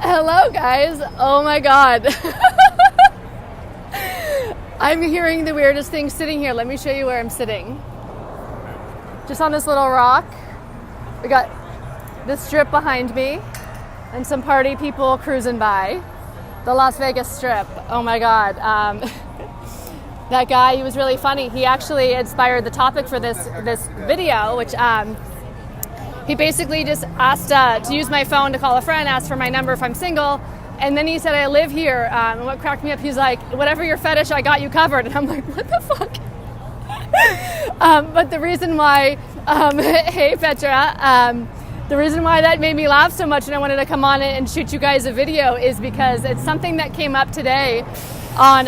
Hello, guys. Oh my God. I'm hearing the weirdest thing sitting here. Let me show you where I'm sitting. Just on this little rock. We got this strip behind me and some party people cruising by. The Las Vegas Strip. Oh my God. That guy, he was really funny. He actually inspired the topic for this video, which he basically just asked to use my phone to call a friend, asked for my number if I'm single, and then he said, I live here. And what cracked me up, he's like, whatever your fetish, I got you covered. And I'm like, what the fuck? But the reason why, hey Petra, the reason why that made me laugh so much and I wanted to come on it and shoot you guys a video is because it's something that came up today on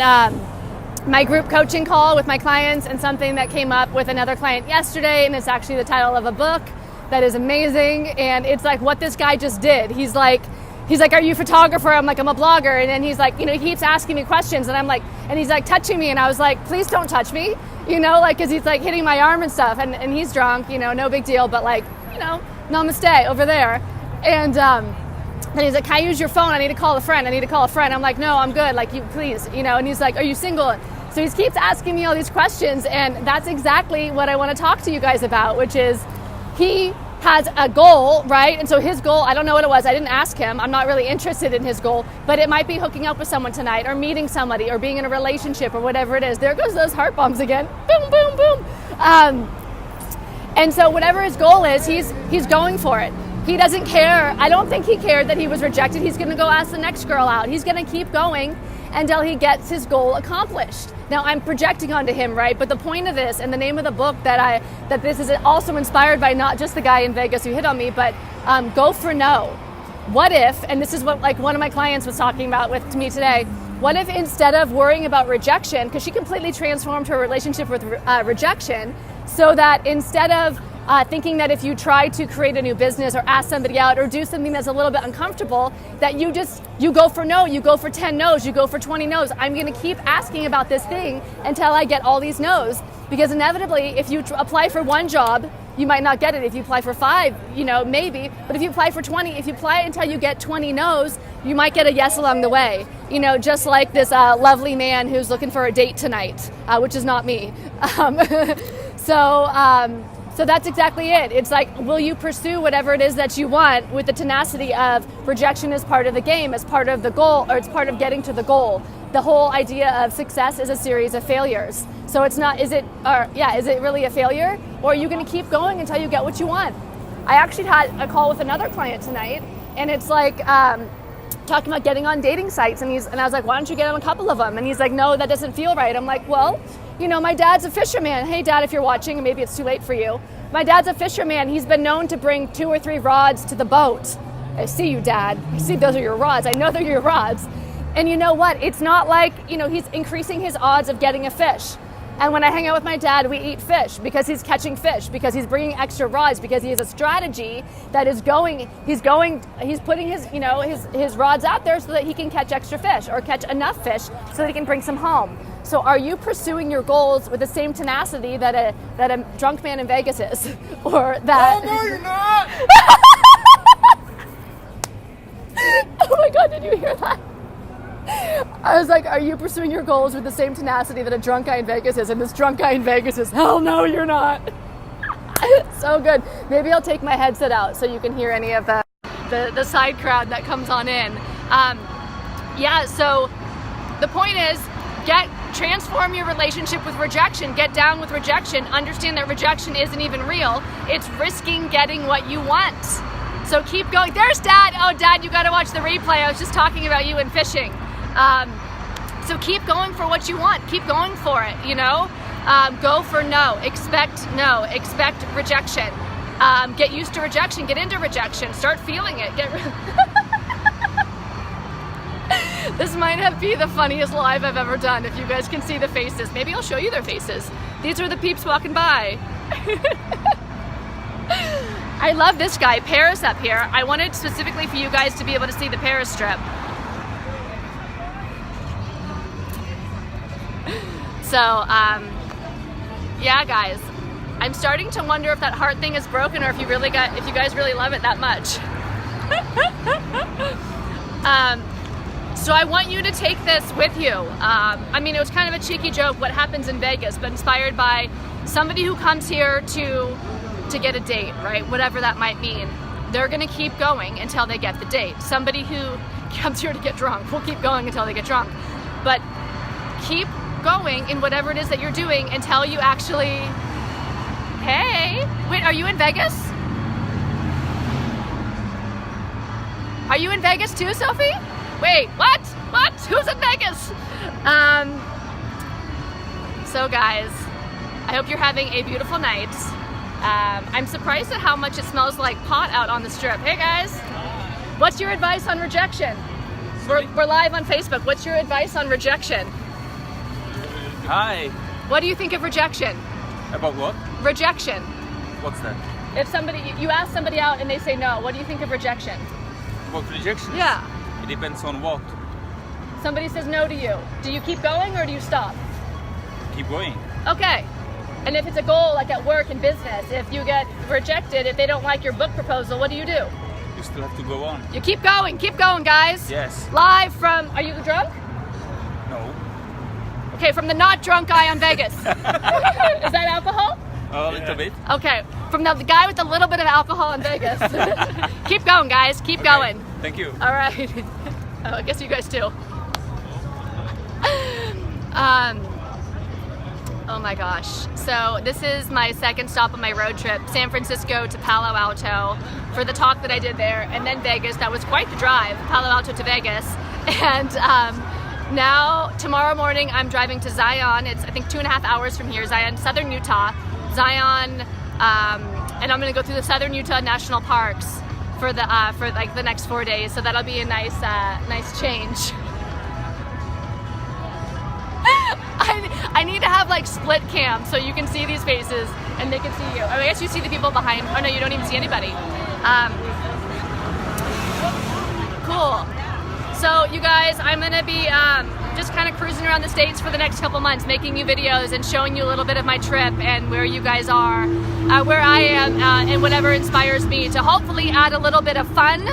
my group coaching call with my clients, and something that came up with another client yesterday, and it's actually the title of a book that is amazing. And it's like what this guy just did. He's like, are you a photographer? I'm like, I'm a blogger. And then he's like, he keeps asking me questions, and I'm like, and he's like touching me, and I was like, please don't touch me, because he's like hitting my arm and stuff, and he's drunk, no big deal, but like, namaste over there. And then he's like, can I use your phone? I need to call a friend. I'm like, no, I'm good. Like, you please, and he's like, are you single? So he keeps asking me all these questions, and that's exactly what I want to talk to you guys about, which is he has a goal, right? And so his goal, I don't know what it was. I didn't ask him. I'm not really interested in his goal, but it might be hooking up with someone tonight, or meeting somebody, or being in a relationship, or whatever it is. There goes those heart bombs again. Boom, boom, boom. And so whatever his goal is, he's going for it. He doesn't care. I don't think he cared that he was rejected. He's going to go ask the next girl out. He's going to keep going until he gets his goal accomplished. Now, I'm projecting onto him, right? But the point of this, and the name of the book that this is also inspired by, not just the guy in Vegas who hit on me, but Go for No. What if, and this is what like one of my clients was talking about with me today, what if instead of worrying about rejection, because she completely transformed her relationship with rejection, so that instead of thinking that if you try to create a new business or ask somebody out or do something that's a little bit uncomfortable, that you go for no, you go for 10 no's, you go for 20 no's. I'm going to keep asking about this thing until I get all these no's, because inevitably if you apply for one job, you might not get it. If you apply for 5, maybe, but if you apply for 20, if you apply until you get 20 no's, you might get a yes along the way. Just like this lovely man who's looking for a date tonight, which is not me. So that's exactly it. It's like, will you pursue whatever it is that you want with the tenacity of rejection as part of the game, as part of the goal, or it's part of getting to the goal? The whole idea of success is a series of failures. So it's not, is it really a failure? Or are you going to keep going until you get what you want? I actually had a call with another client tonight, and it's like, talking about getting on dating sites, and I was like, why don't you get on a couple of them? And he's like, no, that doesn't feel right. I'm like, well, my dad's a fisherman. Hey, Dad, if you're watching, and maybe it's too late for you. My dad's a fisherman. He's been known to bring 2 or 3 rods to the boat. I see you, Dad. I see those are your rods. I know they're your rods. And you know what? It's not like, he's increasing his odds of getting a fish. And when I hang out with my dad, we eat fish because he's catching fish, because he's bringing extra rods, because he has a strategy that is he's putting his rods out there so that he can catch extra fish, or catch enough fish so that he can bring some home. So are you pursuing your goals with the same tenacity that a drunk man in Vegas is? Or that... Oh, no, you're not! Oh my God, did you hear that? I was like, are you pursuing your goals with the same tenacity that a drunk guy in Vegas is? And this drunk guy in Vegas is, hell no, you're not. So good. Maybe I'll take my headset out so you can hear any of the side crowd that comes on in. So the point is, transform your relationship with rejection. Get down with rejection. Understand that rejection isn't even real. It's risking getting what you want. So keep going. There's Dad. Oh, Dad, you got to watch the replay. I was just talking about you and fishing. So keep going for what you want. Keep going for it, Go for no. Expect rejection. Get used to rejection. Get into rejection. Start feeling it. This might be the funniest live I've ever done, if you guys can see the faces. Maybe I'll show you their faces. These are the peeps walking by. I love this guy, Paris, up here. I wanted specifically for you guys to be able to see the Paris strip. So, yeah, guys, I'm starting to wonder if that heart thing is broken, or if you guys really love it that much. So I want you to take this with you. I mean, it was kind of a cheeky joke, what happens in Vegas, but inspired by somebody who comes here to get a date, right? Whatever that might mean. They're gonna keep going until they get the date. Somebody who comes here to get drunk will keep going until they get drunk. But keep going in whatever it is that you're doing until you actually, hey, wait, are you in Vegas? Are you in Vegas too, Sophie? Wait, what? What? Who's in Vegas? So guys, I hope you're having a beautiful night. I'm surprised at how much it smells like pot out on the strip. Hey guys, what's your advice on rejection? We're live on Facebook. What's your advice on rejection? Hi. What do you think of rejection? About what? Rejection. What's that? If you ask somebody out and they say no, what do you think of rejection? About rejection? Yeah. It depends on what. Somebody says no to you. Do you keep going or do you stop? Keep going. Okay. And if it's a goal, like at work and business, if you get rejected, if they don't like your book proposal, what do? You still have to go on. You keep going, guys. Yes. Live from, are you drunk? No. Okay, from the not drunk guy on Vegas. Is that alcohol? A little bit. Okay, from the guy with a little bit of alcohol in Vegas. Keep going, guys, keep going. Thank you. All right. Oh, I guess you guys too. Oh my gosh. So this is my second stop on my road trip, San Francisco to Palo Alto for the talk that I did there, and then Vegas. That was quite the drive, Palo Alto to Vegas. And now, tomorrow morning, I'm driving to Zion. It's, I think, 2.5 hours from here, Zion, southern Utah. Zion, and I'm gonna go through the southern Utah national parks for like the next 4 days. So that'll be a nice change. I need to have like split cam so you can see these faces and they can see you. I guess you see the people behind. Oh no, you don't even see anybody. Cool. So you guys, I'm gonna be just kind of cruising around the States for the next couple months, making you videos and showing you a little bit of my trip and where you guys are, where I am, and whatever inspires me to hopefully add a little bit of fun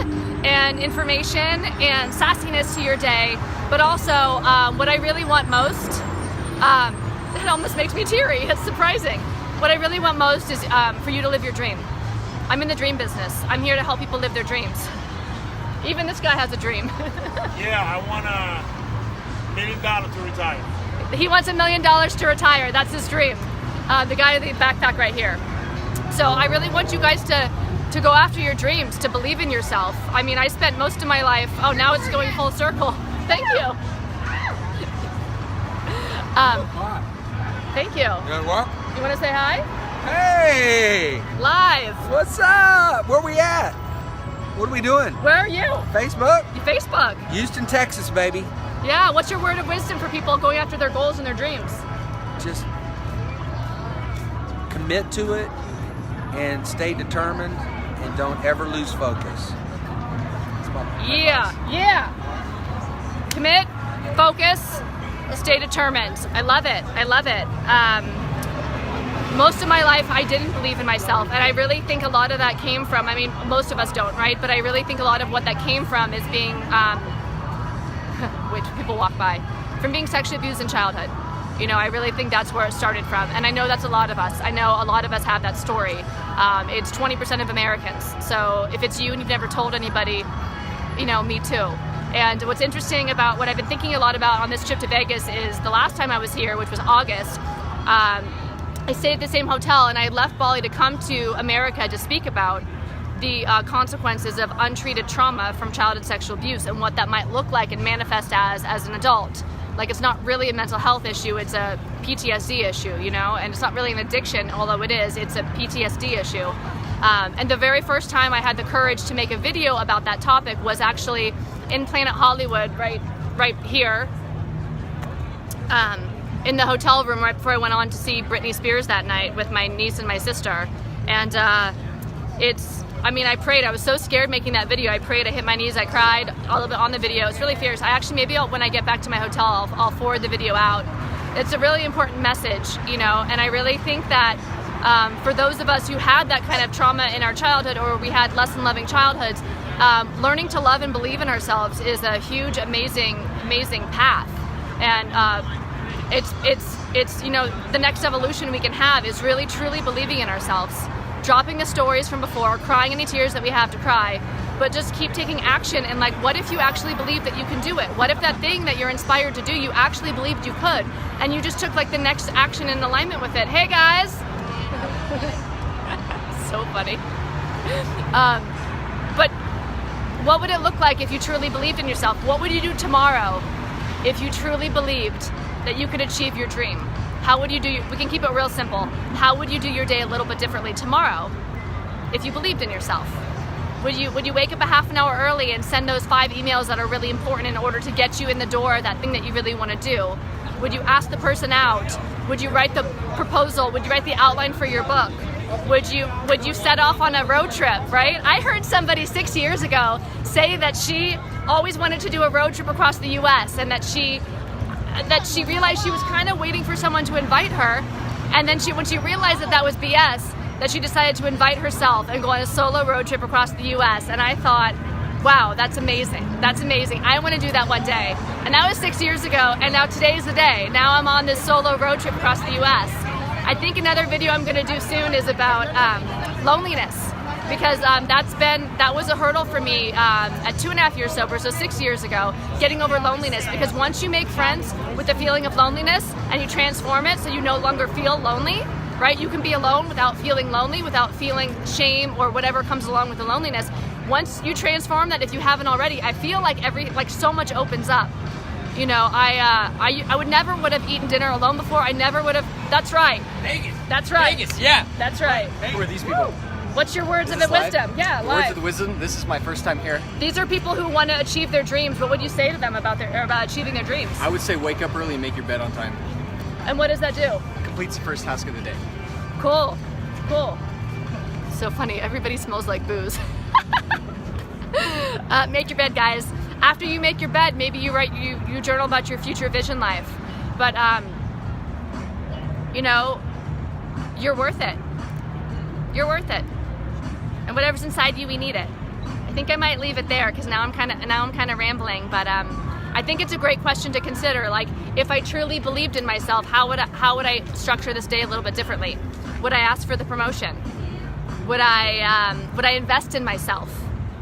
and information and sassiness to your day. But also, what I really want most, it almost makes me teary, it's surprising. What I really want most is for you to live your dream. I'm in the dream business. I'm here to help people live their dreams. Even this guy has a dream. Yeah, I want $1 million to retire. He wants $1 million to retire. That's his dream. The guy with the backpack right here. So I really want you guys to go after your dreams, to believe in yourself. I mean, I spent most of my life, oh, now it's going full circle. Thank you. Thank you. You want to walk? You want to say hi? Hey! Live. What's up? Where we at? What are we doing? Where are you? Facebook? Facebook. Houston, Texas, baby. Yeah, what's your word of wisdom for people going after their goals and their dreams? Just commit to it and stay determined and don't ever lose focus. That's my advice. Yeah. Commit, focus, stay determined. I love it. Most of my life, I didn't believe in myself, and I really think a lot of that came from, I mean, most of us don't, right? But I really think a lot of what that came from is being, which people walk by, from being sexually abused in childhood. You know, I really think that's where it started from, and I know that's a lot of us. I know a lot of us have that story. It's 20% of Americans, so if it's you and you've never told anybody, you know, me too. And what's interesting about what I've been thinking a lot about on this trip to Vegas is the last time I was here, which was August, I stayed at the same hotel, and I left Bali to come to America to speak about the consequences of untreated trauma from childhood sexual abuse and what that might look like and manifest as an adult. Like, it's not really a mental health issue, it's a PTSD issue, you know, and it's not really an addiction, although it is, it's a PTSD issue. And the very first time I had the courage to make a video about that topic was actually in Planet Hollywood, right here, in the hotel room right before I went on to see Britney Spears that night with my niece and my sister. And I prayed. I was so scared making that video. I prayed, I hit my knees, I cried a little bit on the video. It's really fierce. When I get back to my hotel, I'll forward the video out. It's a really important message, you know, and I really think that For those of us who had that kind of trauma in our childhood, or we had less than loving childhoods, learning to love and believe in ourselves is a huge, amazing path. And it's the next evolution we can have is really truly believing in ourselves, dropping the stories from before, crying any tears that we have to cry, but just keep taking action. And like, what if you actually believe that you can do it? What if that thing that you're inspired to do, you actually believed you could, and you just took like the next action in alignment with it? Hey guys. So funny. But what would it look like if you truly believed in yourself? What would you do tomorrow if you truly believed that you could achieve your dream? How would you do? We can keep it real simple. How would you do your day a little bit differently tomorrow if you believed in yourself? Would you wake up a half an hour early and send those 5 emails that are really important in order to get you in the door, that thing that you really want to do? Would you ask the person out? Would you write the proposal? Would you write the outline for your book? Would you set off on a road trip, right? I heard somebody 6 years ago say that she always wanted to do a road trip across the US, and that she realized she was kind of waiting for someone to invite her, and then when she realized that was BS, that she decided to invite herself and go on a solo road trip across the US. And I thought, wow, that's amazing. That's amazing. I want to do that one day. And that was 6 years ago, and now today's the day. Now I'm on this solo road trip across the US. I think another video I'm going to do soon is about loneliness, because that was a hurdle for me at 2.5 years sober, so 6 years ago, getting over loneliness. Because once you make friends with the feeling of loneliness and you transform it so you no longer feel lonely, right? You can be alone without feeling lonely, without feeling shame or whatever comes along with the loneliness. Once you transform that, if you haven't already, I feel like so much opens up. I would never have eaten dinner alone before. I never would have. That's right. Vegas. That's right. Vegas, yeah. That's right. Who are these people? What's your words of Is this wisdom? live? Yeah, Words live. of the wisdom. This is my first time here. These are people who want to achieve their dreams. What would you say to them about achieving their dreams? I would say wake up early and make your bed on time. And what does that do? Completes the first task of the day. Cool. So funny. Everybody smells like booze. Make your bed, guys. After you make your bed, maybe you journal about your future vision life. But you're worth it. You're worth it. And whatever's inside you, we need it. I think I might leave it there, because now I'm kind of rambling. But I think it's a great question to consider. Like, if I truly believed in myself, how would I structure this day a little bit differently? Would I ask for the promotion? Would I invest in myself?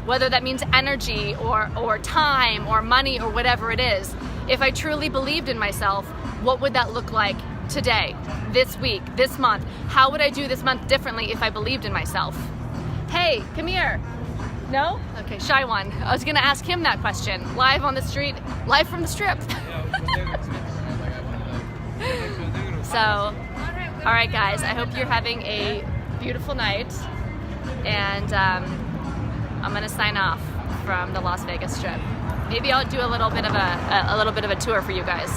Whether that means energy or time or money or whatever it is. If I truly believed in myself, what would that look like today, this week, this month? How would I do this month differently if I believed in myself? Hey, come here. No? Okay, shy one. I was gonna ask him that question. Live on the street, live from the strip. So, all right guys, I hope you're having a beautiful night, and I'm gonna sign off from the Las Vegas Strip. Maybe I'll do a little bit of a tour for you guys.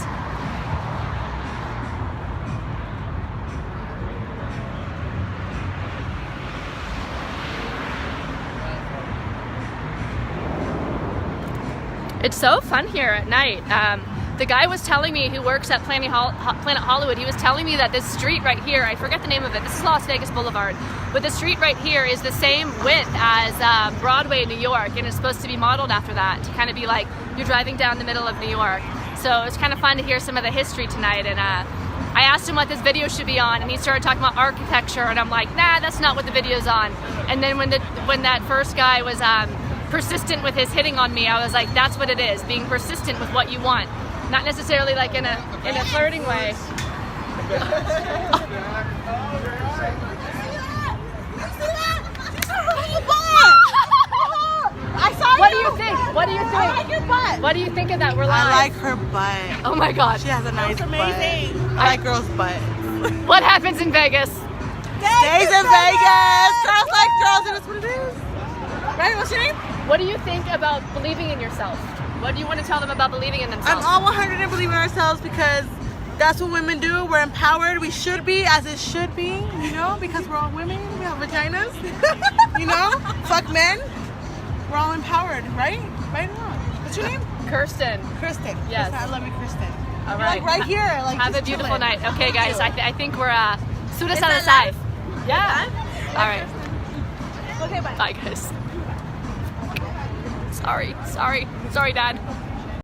It's so fun here at night. The guy was telling me, who works at Planet Hollywood, he was telling me that this street right here, I forget the name of it, this is Las Vegas Boulevard, but the street right here is the same width as Broadway in New York, and it's supposed to be modeled after that, to kind of be like you're driving down the middle of New York. So it's kind of fun to hear some of the history tonight. And I asked him what this video should be on, and he started talking about architecture, and I'm like, nah, that's not what the video's on. And then when that first guy was persistent with his hitting on me, I was like, that's what it is, being persistent with what you want. Not necessarily like in a flirting way. I saw you. What do you think? What do you think? I like your butt. What do you think of that? We're live. I like her butt. Oh my God. She has a nice amazing. butt. I like girls' butt. What happens in Vegas? Stays in Vegas. Girls like girls, and that's what it is. Right? What's your name? What do you think about believing in yourself? What do you want to tell them about believing in I'm themselves? all 100 and believe in ourselves, because that's what women do. We're empowered. We should be, as it should be, because we're all women. We have vaginas. Fuck men. We're all empowered, right? Right or wrong? What's your name? Kirsten. Kristen. Yes. I love you, Kristen. All You're right. like right here. Like, Have just a beautiful chilling. night. Okay, guys. I think we're Suda Is that Salasai. live? Yeah. All right. Okay, bye. Bye, guys. Sorry, Dad.